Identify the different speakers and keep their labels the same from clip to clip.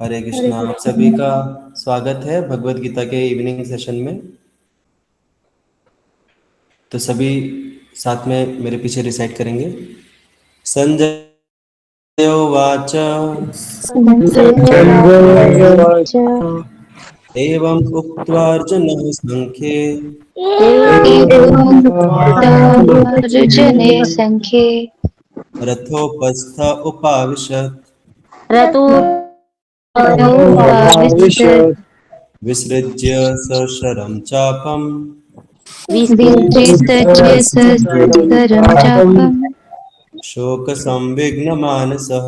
Speaker 1: हरे कृष्णा। आप सभी का स्वागत है भगवत गीता के इवनिंग सेशन में। तो सभी साथ में मेरे पीछे रिसाइट करेंगे। संजय उवाच
Speaker 2: सञ्जय उवाच
Speaker 1: एवम् उक्त्वा अर्जुनः सङ्ख्ये
Speaker 2: एवमुक्तार्जुने सङ्ख्ये
Speaker 1: रथोपस्थ उपाविशत्
Speaker 2: रथोपविशत्
Speaker 1: विसृज्य सशरं चापम्
Speaker 2: विसृज्य सहस्रं चापम्
Speaker 1: शोकसंविघ्नमानसः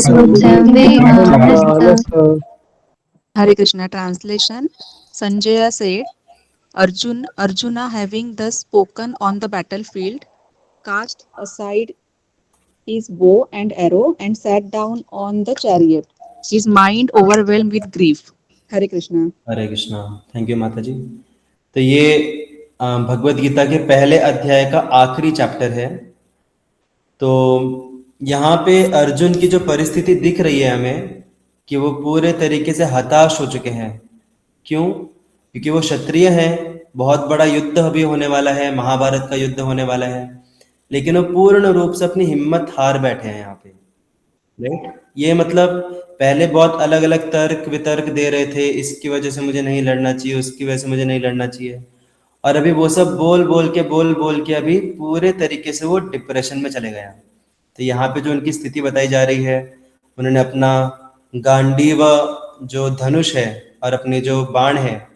Speaker 2: संवेगानसः।
Speaker 3: Hare Krishna translation. Sanjaya said, Arjuna having thus spoken on the battlefield, cast aside his bow and arrow and sat down on the chariot, his mind overwhelmed with grief. Hare Krishna.
Speaker 1: Hare Krishna. Thank you माता जी। तो ये भगवत गीता के पहले अध्याय का आखिरी chapter है। तो यहाँ पे अर्जुन की जो परिस्थिति दिख रही है हमें कि वो पूरे तरीके से हताश हो चुके हैं। क्यों? क्योंकि वो क्षत्रिय हैं, बहुत बड़ा युद्ध अभी होने वाला है, महाभारत का युद्ध होने वाला है, लेकिन वो पूर्ण रूप से अपनी हिम्मत हार बैठे हैं यहाँ पे। राइट, ये मतलब पहले बहुत अलग अलग तर्क वितर्क दे रहे थे, इसकी वजह से मुझे नहीं लड़ना चाहिए, उसकी वजह से मुझे नहीं लड़ना चाहिए, और अभी वो सब बोल बोल के अभी पूरे तरीके से वो डिप्रेशन में चले गए हैं। तो यहाँ पे जो उनकी स्थिति बताई जा रही है, उन्होंने अपना गांडीव जो धनुष है और अपने जो बाण है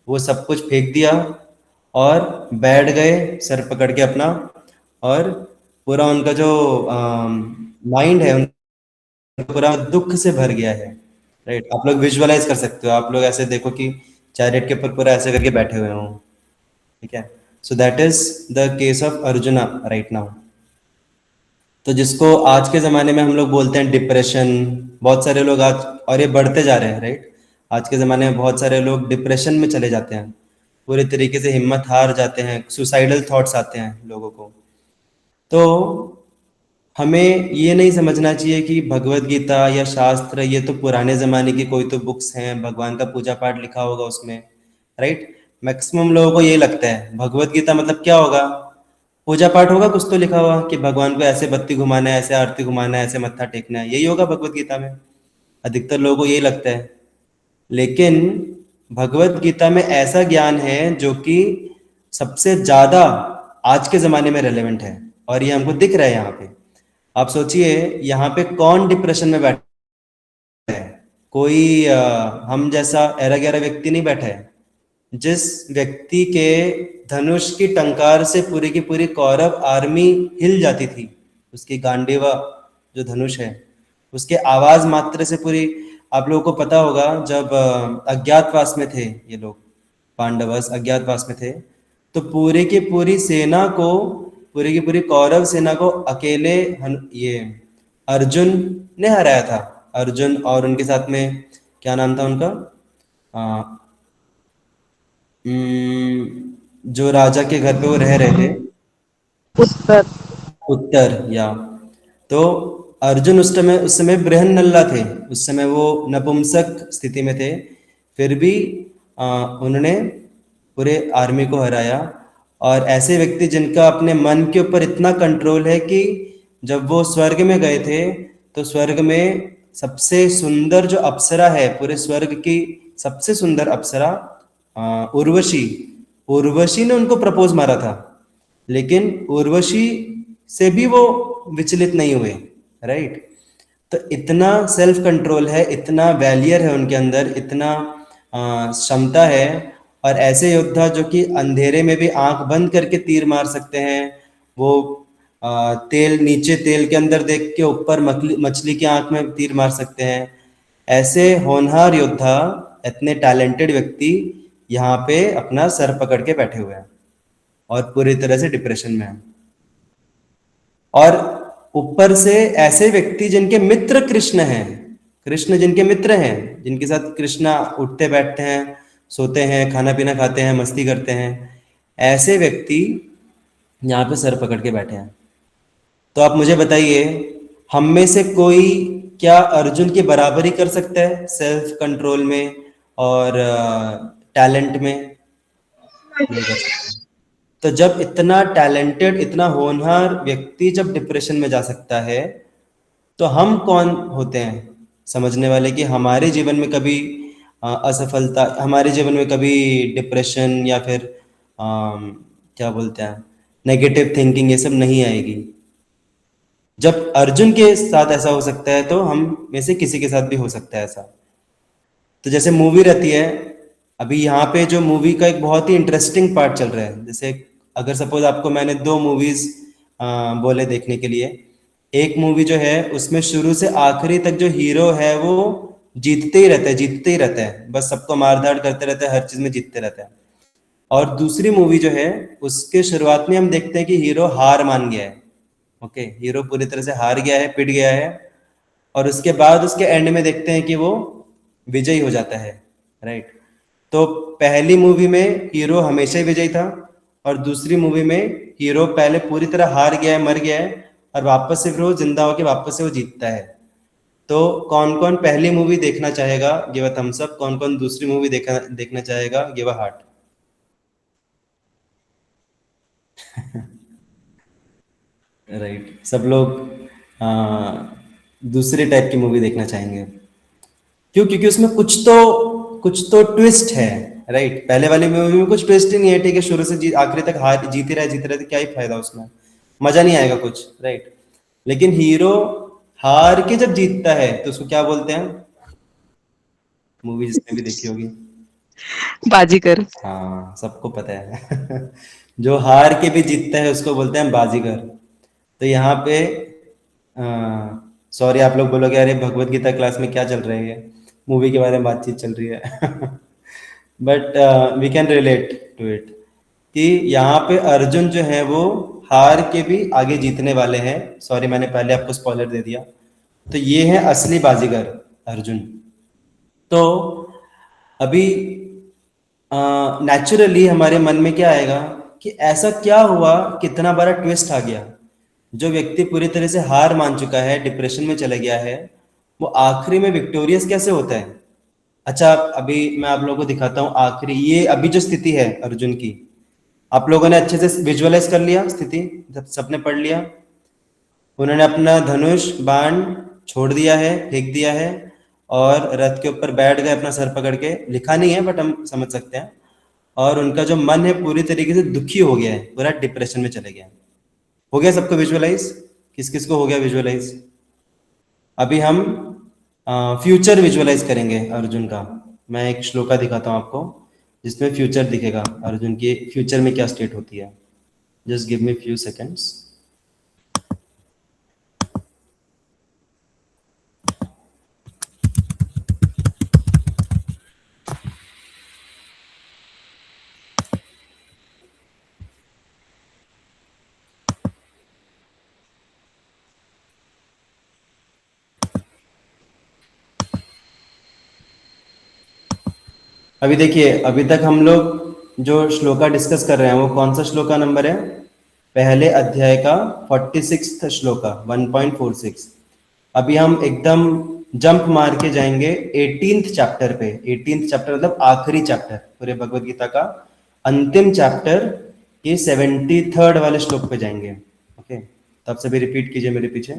Speaker 1: वो सब कुछ फेंक दिया और बैठ गए सर पकड़ के अपना, और पूरा उनका जो माइंड है पूरा दुख से भर गया है। राइट, आप लोग विजुअलाइज कर सकते हो, आप लोग ऐसे देखो कि चैरियट के ऊपर पूरा ऐसे करके बैठे हुए हों। ठीक है, so that is the case of arjuna right now. तो जिसको आज के ज़माने में हम लोग बोलते हैं डिप्रेशन, बहुत सारे लोग आज, और ये बढ़ते जा रहे हैं। राइट, आज के ज़माने में बहुत सारे लोग डिप्रेशन में चले जाते हैं, पूरे तरीके से हिम्मत हार जाते हैं, सुसाइडल थॉट्स आते हैं लोगों को। तो हमें ये नहीं समझना चाहिए कि भगवत गीता या शास्त्र ये तो पुराने ज़माने की कोई तो बुक्स हैं, भगवान का पूजा पाठ लिखा होगा उसमें। राइट, मैक्सिमम लोगों को ये लगता है भगवत गीता मतलब क्या होगा, पूजा पाठ होगा, कुछ तो लिखा हुआ कि भगवान को ऐसे बत्ती घुमाना है, ऐसे आरती घुमाना है, ऐसे मत्था टेकना है, यही होगा भगवत गीता में। अधिकतर लोगों को यही लगता है। लेकिन भगवत गीता में ऐसा ज्ञान है जो कि सबसे ज्यादा आज के जमाने में रेलेवेंट है, और ये हमको दिख रहा है यहाँ पे। आप सोचिए, यहाँ पे कौन डिप्रेशन में बैठा है? कोई हम जैसा एरा गैरा व्यक्ति नहीं बैठा है। जिस व्यक्ति के धनुष की टंकार से पूरी की पूरी कौरव आर्मी हिल जाती थी, उसकी गांडीवा जो धनुष है उसके आवाज मात्र से पूरी, आप लोगों को पता होगा जब अज्ञातवास में थे ये लोग, पांडवस अज्ञातवास में थे, तो पूरी की पूरी सेना को, पूरी की पूरी कौरव सेना को अकेले ये अर्जुन ने हराया था। अर्जुन और उनके साथ में क्या नाम था उनका, जो राजा के घर पे वो रह रहे थे,
Speaker 3: उत्तर
Speaker 1: उत्तर, या तो अर्जुन उस समय बृहन्नल्ला थे, उस समय वो नपुंसक स्थिति में थे, फिर भी उन्होंने पूरे आर्मी को हराया। और ऐसे व्यक्ति जिनका अपने मन के ऊपर इतना कंट्रोल है कि जब वो स्वर्ग में गए थे तो स्वर्ग में सबसे सुंदर जो अप्सरा है, पूरे स्वर्ग की सबसे सुंदर अप्सरा उर्वशी, उर्वशी ने उनको प्रपोज मारा था, लेकिन उर्वशी से भी वो विचलित नहीं हुए। राइट, तो इतना सेल्फ कंट्रोल है, इतना वैलियर है उनके अंदर, इतना क्षमता है। और ऐसे योद्धा जो कि अंधेरे में भी आंख बंद करके तीर मार सकते हैं, वो तेल नीचे, तेल के अंदर देख के ऊपर मछली की आंख में तीर मार सकते हैं। ऐसे होनहार योद्धा, इतने टैलेंटेड व्यक्ति यहाँ पे अपना सर पकड़ के बैठे हुए हैं और पूरी तरह से डिप्रेशन में हैं। और ऊपर से ऐसे व्यक्ति जिनके मित्र कृष्ण हैं, कृष्ण जिनके मित्र हैं, जिनके साथ कृष्णा उठते बैठते हैं, सोते हैं, खाना पीना खाते हैं, मस्ती करते हैं, ऐसे व्यक्ति यहाँ पे सर पकड़ के बैठे हैं। तो आप मुझे बताइए, हम में से कोई क्या अर्जुन की बराबरी कर सकता है सेल्फ कंट्रोल में और टैलेंट में? नहीं कर सकता। तो जब इतना टैलेंटेड, इतना होनहार व्यक्ति जब डिप्रेशन में जा सकता है, तो हम कौन होते हैं समझने वाले कि हमारे जीवन में कभी असफलता, हमारे जीवन में कभी डिप्रेशन या फिर क्या बोलते हैं, नेगेटिव थिंकिंग, ये सब नहीं आएगी। जब अर्जुन के साथ ऐसा हो सकता है, तो हम में से किसी के साथ भी हो सकता है ऐसा। तो जैसे मूवी रहती है, अभी यहाँ पे जो मूवी का एक बहुत ही इंटरेस्टिंग पार्ट चल रहा है, जैसे अगर सपोज आपको मैंने दो मूवीज बोले देखने के लिए, एक मूवी जो है उसमें शुरू से आखिरी तक जो हीरो है वो जीतते ही रहता है, जीतते ही रहता है, बस सबको मारधाड़ करते रहता है, हर चीज में जीतते रहता है। और दूसरी मूवी जो है उसके शुरुआत में हम देखते हैं कि हीरो हार मान गया है। ओके, हीरो पूरी तरह से हार गया है, पिट गया है, और उसके बाद उसके एंड में देखते हैं कि वो विजयी हो जाता है, राइट। तो पहली मूवी में हीरो हमेशा ही विजयी था, और दूसरी मूवी में हीरो पहले पूरी तरह हार गया है, मर गया है, और वापस से फिर वो जिंदा होकर वापस से वो जीतता है। तो कौन कौन पहली मूवी देखना चाहेगा, गिव अ थम्स अप। कौन कौन दूसरी मूवी देखना चाहेगा, गिव अ हार्ट। राइट, सब लोग आ, दूसरे टाइप की मूवी देखना चाहेंगे। क्यों? क्योंकि उसमें कुछ तो ट्विस्ट है, राइट। पहले वाली मूवी में कुछ ट्विस्ट ही नहीं है, ठीक है, शुरू से आखिरी तक हार जीते रहे तो क्या ही फायदा उसमें, मजा नहीं आएगा कुछ, राइट। लेकिन हीरो हार के जब जीतता है तो उसको क्या बोलते हैं? मूवी जिसने भी देखी होगी।
Speaker 3: बाजीगर।
Speaker 1: हाँ, सबको पता है। जो हार के भी जीतता है उसको बोलते हैं बाजीगर। तो यहाँ पे सॉरी, आप लोग बोलोगे अरे भगवत गीता क्लास में क्या चल रहा है, मूवी के बारे में बातचीत चल रही है। But we can relate to it कि यहाँ पे अर्जुन जो है वो हार के भी आगे जीतने वाले हैं। सॉरी, मैंने पहले आपको स्पॉइलर दे दिया। तो ये है असली बाजीगर, अर्जुन। तो अभी नेचुरली हमारे मन में क्या आएगा कि ऐसा क्या हुआ, कितना बड़ा ट्विस्ट आ गया, जो व्यक्ति पूरी तरह से हार मान चुका है, डिप्रेशन में चला गया है, वो आखिरी में विक्टोरियस कैसे होता है? अच्छा, अभी मैं आप लोगों को दिखाता हूँ आखिरी, ये अभी जो स्थिति है अर्जुन की, आप लोगों ने अच्छे से विजुअलाइज कर लिया स्थिति, जब सबने पढ़ लिया। उन्होंने अपना धनुष बाण छोड़ दिया है, फेंक दिया है, और रथ के ऊपर बैठ गए अपना सर पकड़ के। लिखा नहीं है बट हम समझ सकते हैं। और उनका जो मन है पूरी तरीके से दुखी हो गया है, पूरा डिप्रेशन में चले गया। हो गया सबको विजुअलाइज? किस किस को हो गया विजुअलाइज? अभी हम फ्यूचर विजुअलाइज करेंगे अर्जुन का। मैं एक श्लोका दिखाता हूँ आपको जिसमें फ्यूचर दिखेगा, अर्जुन की फ्यूचर में क्या स्टेट होती है। Just give me few seconds. अभी देखिए, अभी तक हम लोग जो श्लोका डिस्कस कर रहे हैं वो कौन सा श्लोका नंबर है? पहले अध्याय का 46वां श्लोका, 1.46। अभी हम एकदम जंप मार के जाएंगे 18th चैप्टर पे। 18th चैप्टर मतलब आखिरी चैप्टर पूरे भगवत गीता का, अंतिम चैप्टर के 73rd वाले श्लोक पे जाएंगे। ओके, तब सभी रिपीट कीजिए मेरे पीछे।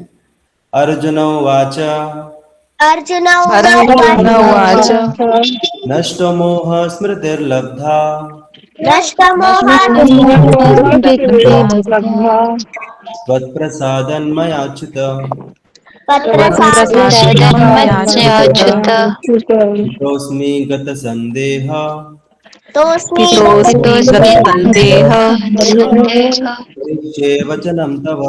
Speaker 1: अर्जुन उवाच
Speaker 2: अर्जुन
Speaker 3: अर्जुन उवाच
Speaker 1: नष्टो मोह स्मृतिर्लब्धा त्वत्प्रसादन्मयाच्युत
Speaker 3: त्वत्प्रसादं मयाच्युत
Speaker 1: हितोऽस्मि गतसन्देह
Speaker 3: हितोऽस्मि गतसन्देहः
Speaker 1: करिष्ये वचनं तव।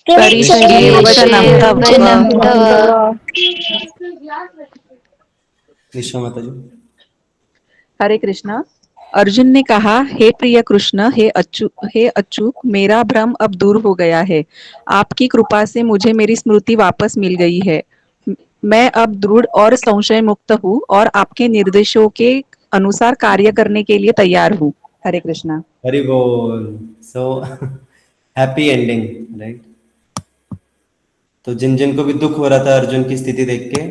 Speaker 3: करिष्ये वचनं तव।
Speaker 1: विश्व माता जी।
Speaker 3: हरे कृष्णा। अर्जुन ने कहा, हे प्रिय कृष्ण, हे अच्युत, मेरा भ्रम अब दूर हो गया है। आपकी कृपा से मुझे मेरी स्मृति वापस मिल गई है। मैं अब दृढ़ और संशय मुक्त हूँ और आपके निर्देशों के अनुसार कार्य करने के लिए तैयार हूँ। हरे कृष्णा।
Speaker 1: हरि बोल। So happy ending, right. तो जिन जिन को भी दुख हो रहा था अर्जुन की स्थिति देख के,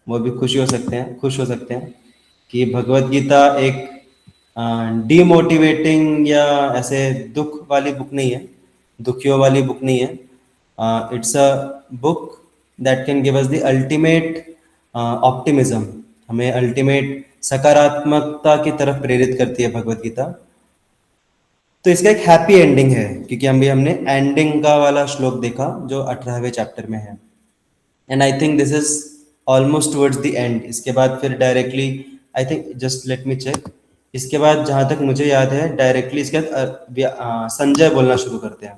Speaker 1: वो भी खुश हो सकते हैं कि भगवत गीता एक डीमोटिवेटिंग या ऐसे दुख वाली बुक नहीं है, दुखियों वाली बुक नहीं है। It's a book that can give us the ultimate optimism, हमें अल्टीमेट सकारात्मकता की तरफ प्रेरित करती है भगवत गीता। तो इसका एक हैप्पी एंडिंग है, क्योंकि हमने एंडिंग का वाला श्लोक देखा जो 18वें चैप्टर में है, and I think this is almost towards the end. इसके बाद फिर directly, I think, just let me check, इसके बाद जहाँ तक मुझे याद है डायरेक्टली इसके बाद संजय बोलना शुरू करते हैं।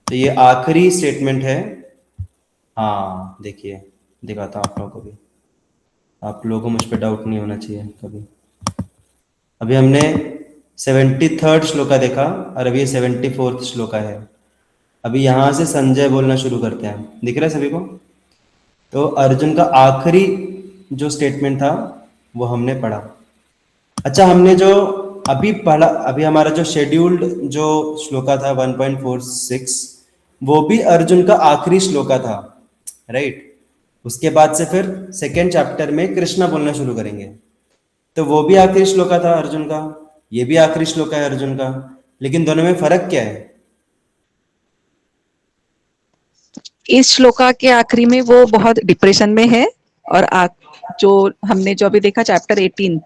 Speaker 1: तो ये आखिरी स्टेटमेंट है। हाँ देखिए, दिखाता हूँ आप लोगों को भी, आप लोगों को मुझ पर डाउट नहीं होना चाहिए कभी। अभी हमने 73rd श्लोका देखा और अभी 74th श्लोका है। अभी यहाँ से संजय बोलना शुरू करते हैं, दिख रहा है सभी को? तो अर्जुन का आखिरी जो स्टेटमेंट था वो हमने पढ़ा। अच्छा, हमने जो अभी पढ़ा, अभी हमारा जो शेड्यूल्ड जो श्लोका था 1.46, वो भी अर्जुन का आखिरी श्लोका था, राइट? उसके बाद से फिर सेकेंड चैप्टर में कृष्णा बोलना शुरू करेंगे, तो वो भी आखिरी श्लोका था अर्जुन का, ये भी आखिरी श्लोका है अर्जुन का, लेकिन दोनों में फर्क क्या है?
Speaker 3: इस श्लोका के आखिरी में वो बहुत डिप्रेशन में है, और जो हमने जो अभी देखा चैप्टर 18,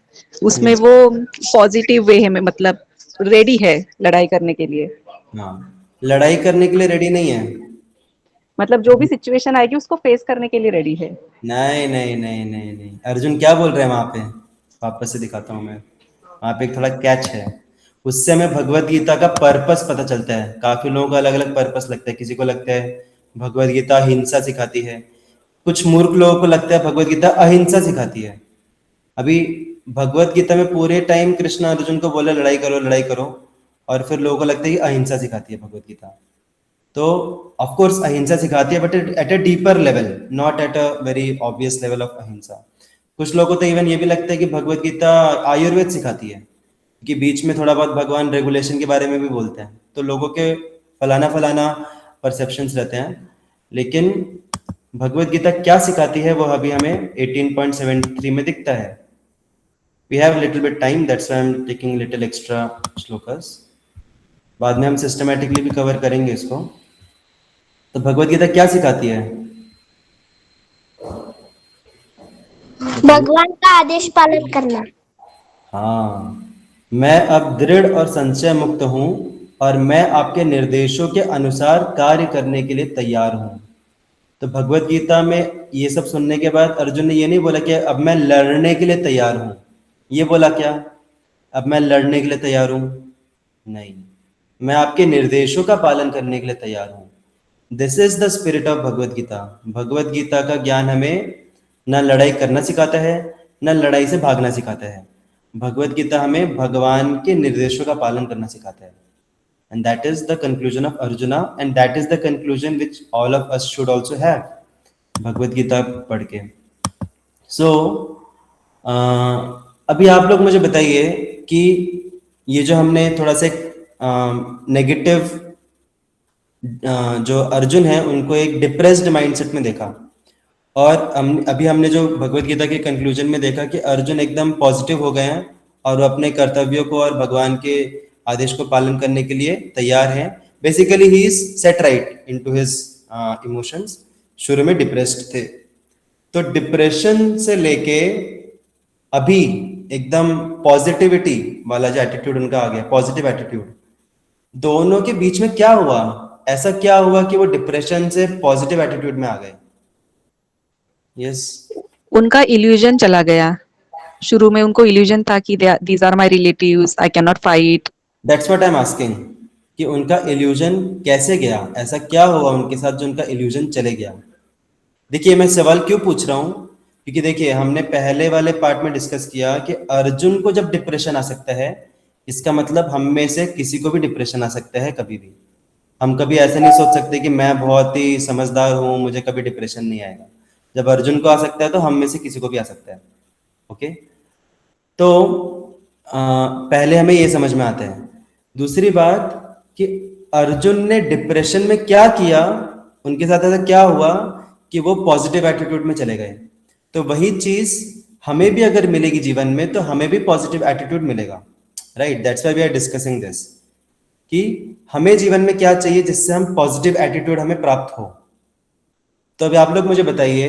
Speaker 3: उसमें वो पॉजिटिव वे है में, मतलब रेडी है लड़ाई करने के लिए।
Speaker 1: हाँ, लड़ाई करने के लिए रेडी नहीं है,
Speaker 3: मतलब जो भी सिचुएशन आएगी उसको फेस करने के लिए रेडी है।
Speaker 1: नहीं नहीं नहीं नहीं नहीं, अर्जुन क्या बोल रहे हैं वहां पे, वापस से दिखाता हूँ मैं। वहां पे एक थोड़ा कैच है, उससे हमें भगवत गीता का पर्पस पता चलता है। काफी लोगों को अलग अलग पर्पस लगता है, किसी को लगता है भगवत गीता हिंसा सिखाती है, कुछ मूर्ख लोगों को लगता है भगवत गीता अहिंसा सिखाती है। अभी भगवत गीता में पूरे टाइम कृष्ण अर्जुन को बोले लड़ाई करो, और फिर लोगों को लगता है कि अहिंसा सिखाती है भगवत गीता। तो ऑफ कोर्स अहिंसा सिखाती है, but at a deeper level, not at a very obvious level of अहिंसा। कुछ लोगों को तो इवन ये भी लगता है कि भगवत गीता आयुर्वेद सिखाती है, कि बीच में थोड़ा बहुत भगवान रेगुलेशन के बारे में भी बोलते हैं। तो लोगों के फलाना फलाना परसेप्शंस रहते हैं, लेकिन भगवत गीता क्या सिखाती है वो अभी हमें 18.73 में दिखता है। We have little bit time, that's why I am taking little extra श्लोकस। बाद में हम सिस्टमैटिकली भी कवर करेंगे इसको। तो भगवत गीता क्या सिखाती है?
Speaker 4: भगवान का आदेश पालन करना।
Speaker 1: हाँ, मैं अब दृढ़ और संशय मुक्त हूँ और मैं आपके निर्देशों के अनुसार कार्य करने के लिए तैयार हूँ। तो भगवत गीता में ये सब सुनने के बाद अर्जुन ने ये नहीं बोला कि अब मैं लड़ने के लिए तैयार हूँ, ये बोला क्या, अब मैं लड़ने के लिए तैयार हूँ? नहीं, मैं आपके निर्देशों का पालन करने के लिए तैयार हूँ। This is the spirit of Bhagavad Gita. Bhagavad Gita का ज्ञान हमें न लड़ाई करना सिखाता है, न लड़ाई से भागना सिखाता है। भगवत गीता हमें भगवान के निर्देशों का पालन करना सिखाता है, and that is the conclusion of Arjuna, and that is the conclusion which all of us should also have Bhagavad Gita पढ़ के। So अभी आप लोग मुझे बताइए कि ये जो हमने थोड़ा सा नेगेटिव जो अर्जुन है उनको एक डिप्रेस्ड माइंडसेट में देखा, और अभी हमने जो भगवत गीता के कंक्लूजन में देखा कि अर्जुन एकदम पॉजिटिव हो गए हैं और वो अपने कर्तव्यों को और भगवान के आदेश को पालन करने के लिए तैयार हैं। Basically he is set right into his emotions. शुरू में डिप्रेस्ड थे, तो डिप्रेशन से लेके अभी एकदम पॉजिटिविटी वाला जो एटीट्यूड उनका आ गया, पॉजिटिव एटीट्यूड, दोनों के बीच में क्या हुआ? ऐसा क्या हुआ कि वो डिप्रेशन से पॉजिटिव एटीट्यूड में आ गए? यस,
Speaker 3: उनका इल्यूजन चला गया। शुरू में उनको इल्यूजन था कि these are my relatives, I can not fight.
Speaker 1: That's what I am asking, कि उनका इल्यूजन कैसे गया? ऐसा क्या हुआ उनके साथ जो उनका इल्यूजन चले गया? देखिए, मैं सवाल क्यों पूछ रहा हूँ, क्योंकि देखिए हमने पहले वाले पार्ट में डिस्कस किया कि अर्जुन को जब डिप्रेशन आ सकता है, इसका मतलब हम में से किसी को भी डिप्रेशन आ सकता है कभी भी। हम कभी ऐसे नहीं सोच सकते कि मैं बहुत ही समझदार हूँ, मुझे कभी डिप्रेशन नहीं आएगा। जब अर्जुन को आ सकता है तो हम में से किसी को भी आ सकता है। ओके, तो पहले हमें ये समझ में आता है। दूसरी बात कि अर्जुन ने डिप्रेशन में क्या किया, उनके साथ ऐसा क्या हुआ कि वो पॉजिटिव एटीट्यूड में चले गए। तो वही चीज हमें भी अगर मिलेगी जीवन में तो हमें भी पॉजिटिव एटीट्यूड मिलेगा, right. That's why we are discussing this कि हमें जीवन में क्या चाहिए जिससे हम पॉजिटिव एटीट्यूड हमें प्राप्त हो। तो अभी आप लोग मुझे बताइए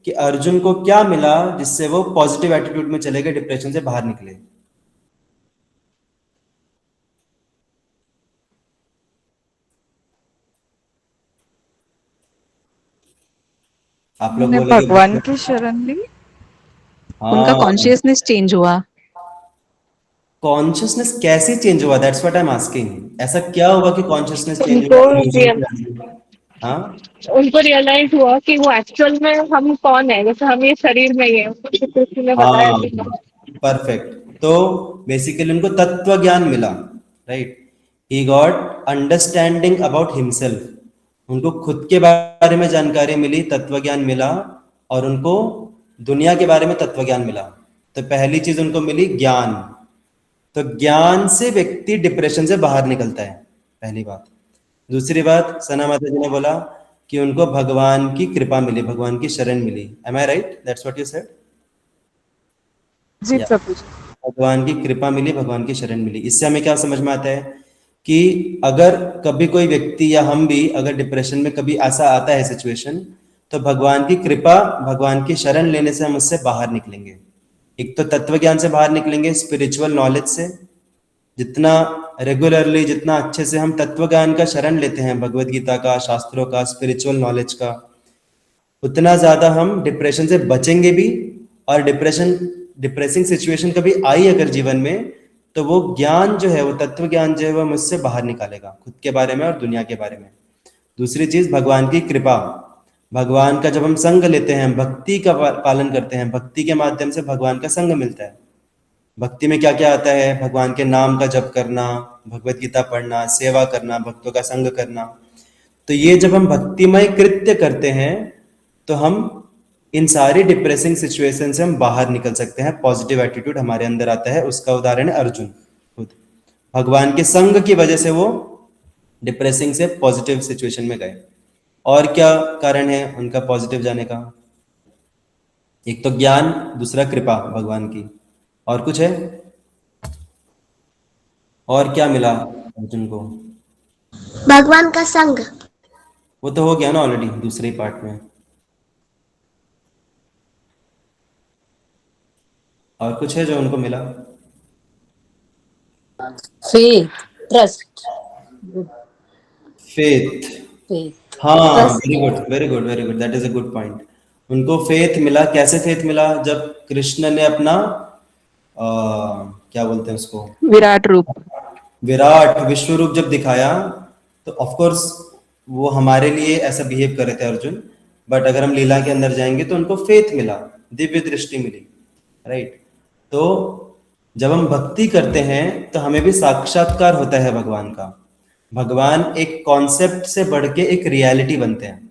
Speaker 1: कि अर्जुन को क्या मिला जिससे वो पॉजिटिव एटीट्यूड में चले गए, डिप्रेशन से बाहर निकले। आप लोग
Speaker 3: उन्होंने
Speaker 1: बोलेगे
Speaker 3: भगवान की शरण ली, उनका
Speaker 1: हाँ।
Speaker 3: कॉन्शियसनेस चेंज हुआ।
Speaker 1: कॉन्शियसनेस कैसे चेंज हुआ, that's what I am asking. ऐसा क्या हुआ कि कॉन्शियसनेस चेंज
Speaker 4: उनको
Speaker 1: हुआ illusion के आगे? हाँ
Speaker 4: उनको रियलाइज हुआ कि वो एक्चुअल में हम कौन है, जैसे हम ये शरीर में ही है, उनको किसी ने बताया
Speaker 1: हाँ,
Speaker 4: कि
Speaker 1: परफेक्ट। तो बेसिकली उनको तत्व ज्ञान मिला, right. He got understanding about himself. उनको खुद के बारे में जानकारी मिली, तत्व ज्ञान मिला, और उनको दुनिया के बारे में तत्व ज्ञान मिला। तो पहली चीज उनको मिली ज्ञान। तो ज्ञान से व्यक्ति डिप्रेशन से बाहर निकलता है, पहली बात। दूसरी बात, सना माता जी ने बोला कि उनको भगवान की कृपा मिली, भगवान की शरण मिली। Am I right? That's what you said?
Speaker 3: जी
Speaker 1: या
Speaker 3: प्रभु जी।
Speaker 1: भगवान की कृपा मिली, भगवान की शरण मिली। इससे हमें क्या समझ में आता है कि अगर कभी कोई व्यक्ति या हम भी अगर डिप्रेशन में कभी ऐसा आता है सिचुएशन, तो भगवान की कृपा, भगवान की शरण लेने से हम उससे बाहर निकलेंगे। एक तो तत्व ज्ञान से बाहर निकलेंगे, स्पिरिचुअल नॉलेज से। जितना रेगुलरली, जितना अच्छे से हम तत्व ज्ञान का शरण लेते हैं, भगवत गीता का, शास्त्रों का, स्पिरिचुअल नॉलेज का, उतना ज्यादा हम डिप्रेशन से बचेंगे भी। और डिप्रेसिंग सिचुएशन कभी आई अगर जीवन में, तो वो ज्ञान जो है, वो तत्व ज्ञान जो है, वो मुझसे बाहर निकालेगा, खुद के बारे में और दुनिया के बारे में। दूसरी चीज, भगवान की कृपा। भगवान का जब हम संग लेते हैं, भक्ति का पालन करते हैं, भक्ति के माध्यम से भगवान का संग मिलता है। भक्ति में क्या क्या आता है? भगवान के नाम का जप करना, भगवत गीता पढ़ना, सेवा करना, भक्तों का संग करना। तो ये जब हम भक्तिमय कृत्य करते हैं तो हम इन सारी डिप्रेसिंग सिचुएशन से हम बाहर निकल सकते हैं, पॉजिटिव एटीट्यूड हमारे अंदर आता है। उसका उदाहरण है अर्जुन खुद। भगवान के संग की वजह से वो डिप्रेसिंग से पॉजिटिव सिचुएशन में गए। और क्या कारण है उनका पॉजिटिव जाने का? एक तो ज्ञान, दूसरा कृपा भगवान की। और कुछ है? और क्या मिला अर्जुन को?
Speaker 4: भगवान का संग।
Speaker 1: वो तो हो गया ना ऑलरेडी दूसरे पार्ट में। और कुछ है जो उनको मिला?
Speaker 5: faith, trust,
Speaker 1: faith.
Speaker 5: faith,
Speaker 1: हाँ,
Speaker 5: trust.
Speaker 1: Very good, very good, very good, that is a good point. उनको फेथ मिला। कैसे फेथ मिला? जब कृष्ण ने अपना क्या बोलते हैं उसको,
Speaker 3: विराट रूप।
Speaker 1: विराट विश्व रूप जब दिखाया, तो ऑफ कोर्स वो हमारे लिए ऐसा बिहेव कर रहे थे अर्जुन, बट अगर हम लीला के अंदर जाएंगे तो उनको फेथ मिला, दिव्य दृष्टि मिली, राइट। तो जब हम भक्ति करते हैं तो हमें भी साक्षात्कार होता है भगवान का। भगवान एक कॉन्सेप्ट से बढ़ के एक रियलिटी बनते हैं।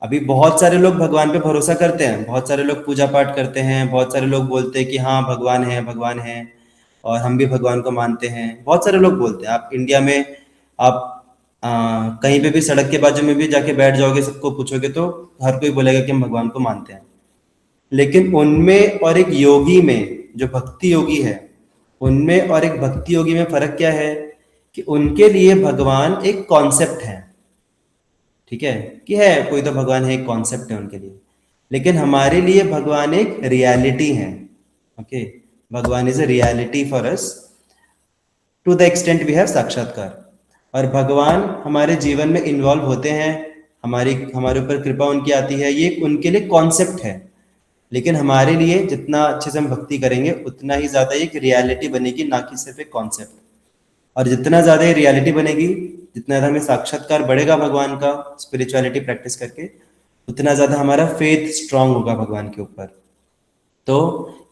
Speaker 1: अभी बहुत सारे लोग भगवान पे भरोसा करते हैं, बहुत सारे लोग पूजा पाठ करते हैं, बहुत सारे लोग बोलते हैं कि हाँ भगवान है, भगवान है, और हम भी भगवान को मानते हैं। बहुत सारे लोग बोलते हैं। आप इंडिया में आप कहीं पे भी सड़क के बाजू में भी जाके बैठ जाओगे, सबको पूछोगे तो हर कोई बोलेगा कि हम भगवान को मानते हैं। लेकिन उनमें और एक योगी में, जो भक्ति योगी है, उनमें और एक भक्ति योगी में फर्क क्या है कि उनके लिए भगवान एक कॉन्सेप्ट है। ठीक है कि है कोई तो भगवान है, एक कॉन्सेप्ट है उनके लिए। लेकिन हमारे लिए भगवान एक रियलिटी है। ओके, भगवान is a reality for us to the extent we have साक्षात्कार। और भगवान हमारे जीवन में इन्वॉल्व होते हैं, हमारे ऊपर कृपा उनकी आती है, ये उनके लिए कॉन्सेप्ट है। लेकिन हमारे लिए जितना अच्छे से हम भक्ति करेंगे उतना ही ज्यादा एक रियलिटी बनेगी, ना कि सिर्फ एक कॉन्सेप्ट। और जितना ज्यादा ये रियलिटी बनेगी, जितना ज्यादा हमें साक्षात्कार बढ़ेगा भगवान का स्पिरिचुअलिटी प्रैक्टिस करके, उतना ज्यादा हमारा फेथ स्ट्रांग होगा भगवान के ऊपर। तो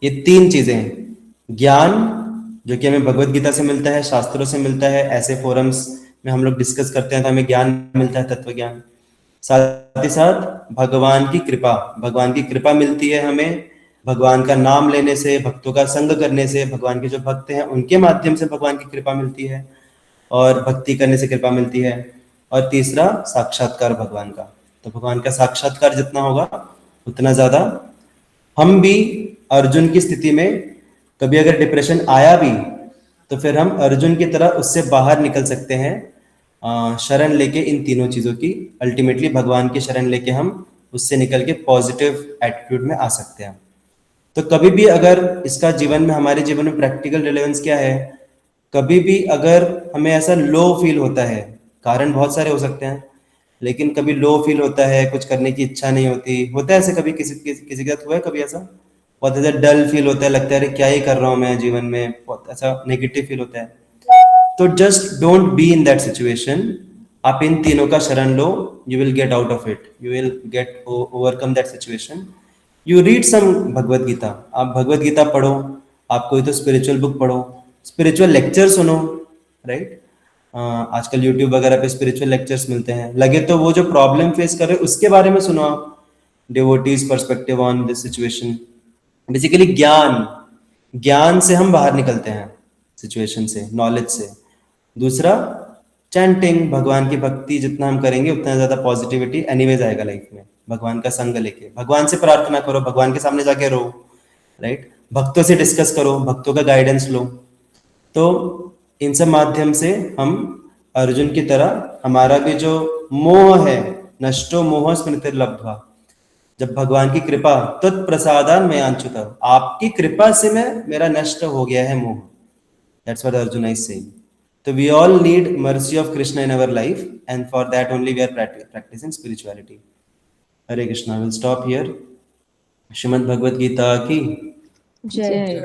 Speaker 1: ये तीन चीजें हैं, ज्ञान जो कि हमें भगवत गीता से मिलता है, शास्त्रों से मिलता है, ऐसे फोरम्स में हम लोग डिस्कस करते हैं तो हमें ज्ञान मिलता है, तत्व ज्ञान। साथ ही साथ भगवान की कृपा, भगवान की कृपा मिलती है हमें भगवान का नाम लेने से, भक्तों का संग करने से। भगवान के जो भक्त हैं उनके माध्यम से भगवान की कृपा मिलती है, और भक्ति करने से कृपा मिलती है। और तीसरा, साक्षात्कार भगवान का। तो भगवान का साक्षात्कार जितना होगा उतना ज्यादा हम भी अर्जुन की स्थिति में कभी अगर डिप्रेशन आया भी तो फिर हम अर्जुन की तरह उससे बाहर निकल सकते हैं, शरण लेके इन तीनों चीजों की। अल्टीमेटली भगवान की शरण लेके हम उससे निकल के पॉजिटिव एटीट्यूड में आ सकते हैं। तो कभी भी अगर इसका जीवन में, हमारे जीवन में प्रैक्टिकल रिलेवेंस क्या है, कभी भी अगर हमें ऐसा लो फील होता है, कारण बहुत सारे हो सकते हैं, लेकिन कभी लो फील होता है, कुछ करने की इच्छा नहीं होती, होता है ऐसे कभी किसी के साथ हुआ है कभी ऐसा? बहुत ऐसा डल फील होता है, लगता है अरे क्या ही कर रहा हूँ मैं जीवन में, बहुत ऐसा नेगेटिव फील होता है। तो just don't be in that situation. आप इन तीनों का शरण लो, you will get out of it, you will get overcome that situation. You read some Bhagavad Gita, आप भगवत गीता पढ़ो, आप कोई तो स्पिरिचुअल बुक पढ़ो, स्पिरिचुअल लेक्चर सुनो, राइट? आजकल यूट्यूब वगैरह पे स्पिरिचुअल लेक्चर्स मिलते हैं, लगे तो वो जो प्रॉब्लम फेस कर रहे हो उसके बारे में सुनो आप, devotees perspective on this situation. Basically ज्ञान से हम बाहर निकलते हैं सिचुएशन से, नॉलेज से। दूसरा, चैंटिंग, भगवान की भक्ति जितना हम करेंगे उतना ज्यादा पॉजिटिविटी एनीवेज आएगा लाइफ में। भगवान का संग लेके भगवान से प्रार्थना करो, भगवान के सामने जाके रो, राइट? भक्तों से डिस्कस करो, भक्तों का गाइडेंस लो। तो इन सब माध्यम से हम अर्जुन की तरह हमारा भी जो मोह है, नष्टो मोह स्मृतिर्लब्ध्वा, जब भगवान की कृपा, तत्प्रसादान में अंशुत, आपकी कृपा से मेरा नष्ट हो गया है मोह। That's what Arjun is saying. So we all need mercy of Krishna in our life, and for that only we are practicing spirituality. Hare Krishna. We'll stop here. Shrimad Bhagavad Gita ki
Speaker 2: जय।